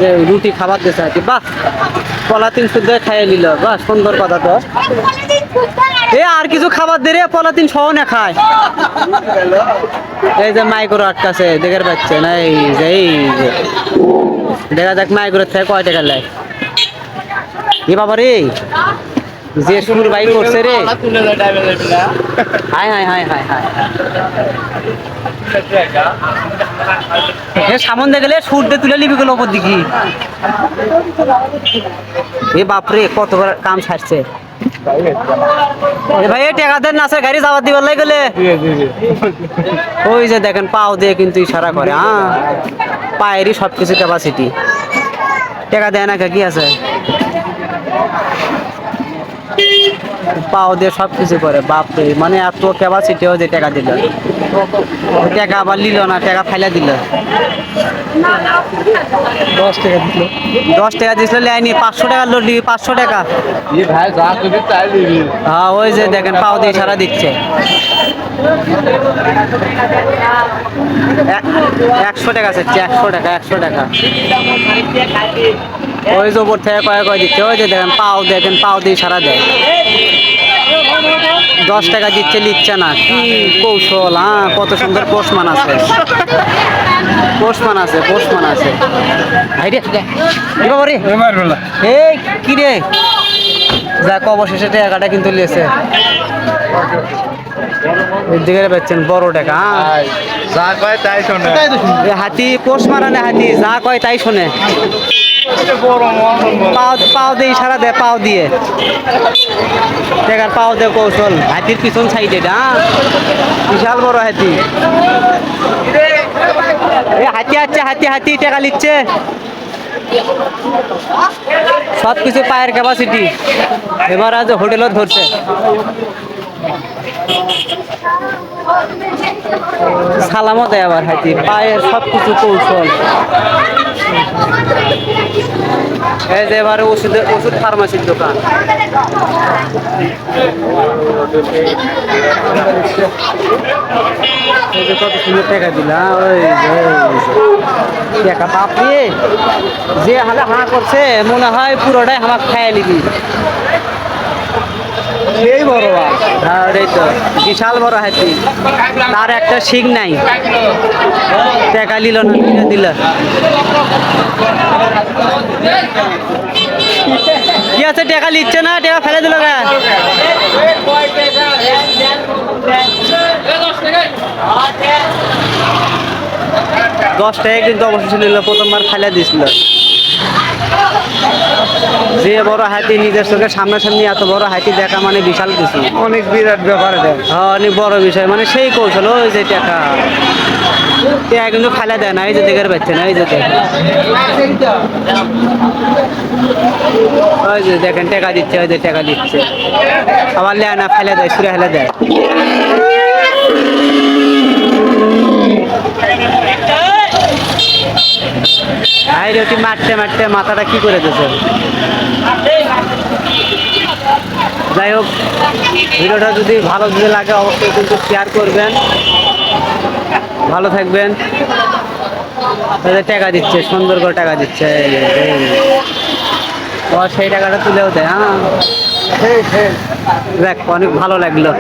যে রুটি খাবার দিয়েছে আর কি। বাহ, পলাতিন শুদ্ধ খাইয়ে নিল, বাহ সুন্দর কথা তো। এ আর কিছু খাবার দে রে, পলাতিন সহ না খায়। এই যে মাইক্রো আটকাছে, দেখে পাচ্ছেন, এই যে দেখা যাক মাইক্রো থেকে কয় টাকা লাই। এ বাবা রে, যে সুর বাই করছে রে, হায় হায় হায় হায় হায়। সামনে গেলে সুর দিয়ে তুলে নিবি গেল ওপর দিকে। এ বাপরে কত কাম ছাড়ছে ভাই। টাকা দেন নাচের গাড়ি যাওয়ার দিবার লাই গেলে ওই যে দেখেন পাও দিয়ে কিন্তু ইশারা করে। হ্যাঁ, পায়েরই সবকিছু ক্যাপাসিটি। টাকা দেয় না কি আছে, পাও দিয়ে সবকিছু করে। বাপরে, মানে এত ক্যাপাসিটিও যে টাকা দিল, টাকা আবার নিল না, টাকা ফাইলা দিল। 10 টাকা দিল, 10 টাকা দিছিল লেয়নি, 500 টাকা লোড দিবি, 500 টাকা। হ্যাঁ ওই যে দেখেন পাও দিয়ে ইশারা দিচ্ছে। 100 টাকা আছে, 100 টাকা, 100 টাকা। ওই যে ওপর থেকে কয়ে কয়ে দিচ্ছে, ওই যে দেখেন পাও, দেখেন পাও দিয়ে ইশারা দেয়। 10 টাকা দিচ্ছে, নিচ্ছে না, কি কৌশল। হ্যাঁ, কত সুন্দর পোস্টমান আছে, পোস্টমান আছে, পোস্টমান আছে। এই কি রে, যাক অবশেষে টাকাটা কিন্তু লিয়েছে। দিকে পাচ্ছেন বড় টাকা। যা কয় তাই শোনে, হাতি পোষ মারা না, হাতি যা কয় তাই শোনে। পাও দিয়ে ইশারা দেয়, পাও দিয়ে টেকার পাও দিয়ে কৌশল। হাতির পিছন সাইডে, হ্যাঁ বিশাল বড় হাতি। হাতি আছে, হাতি হাতি টাকা নিচ্ছে। সবকিছু পায়ের ক্যাপাসিটি। এবার আজ হোটেলত ধরছে। সালামও দেয় আবার হাতি, পায়ের সবকিছু কৌশল। এই যে এবারে ওষুধ ফার্মাসির দোকান। কত সুন্দর টাকা দিলাম, ওই টাকা বাপরে, যে হালে হাঁ করছে মনে হয় পুরোটাই আমাকে খাইয়ে নিবি। সেই বড়, হ্যাঁ এই তো বিশাল বড় হাতি, তার একটা শিং নাই। টাকা নিল না, দিল কি আছে, টাকা নিচ্ছে না, টাকা ফেলে দিল। 10 টাকা কিন্তু অবশেষে নিল, প্রথমবার ফেলে দিছিল। যে বড় হাতি নিজের চোখের সামনাসামনি এত বড় হাতি দেখা মানে বিশাল কিছু, অনেক বিরাট ব্যাপার। হ্যাঁ অনেক বড় বিষয়, মানে সেই কৌশল। ওই যে টাকা কিন্তু ফেলে দেয় না, এই যে দেখে পাচ্ছে না, এই যে ওই যে দেখেন টাকা দিচ্ছে, ওই যে টাকা দিচ্ছে, আবার লেয় না, ফেলে দেয়, সুরে ফেলে দেয়। রুটি মারতে মারতে মাথাটা কি করে দিয়েছে। যাই হোক, ভিডিওটা যদি ভালো যদি লাগে অবশ্যই কিন্তু শেয়ার করবেন। ভালো থাকবেন। টাকা দিচ্ছে, সুন্দর করে টাকা দিচ্ছে, সেই টাকাটা তুলেও দেয়। হ্যাঁ দেখ, অনেক ভালো লাগলো।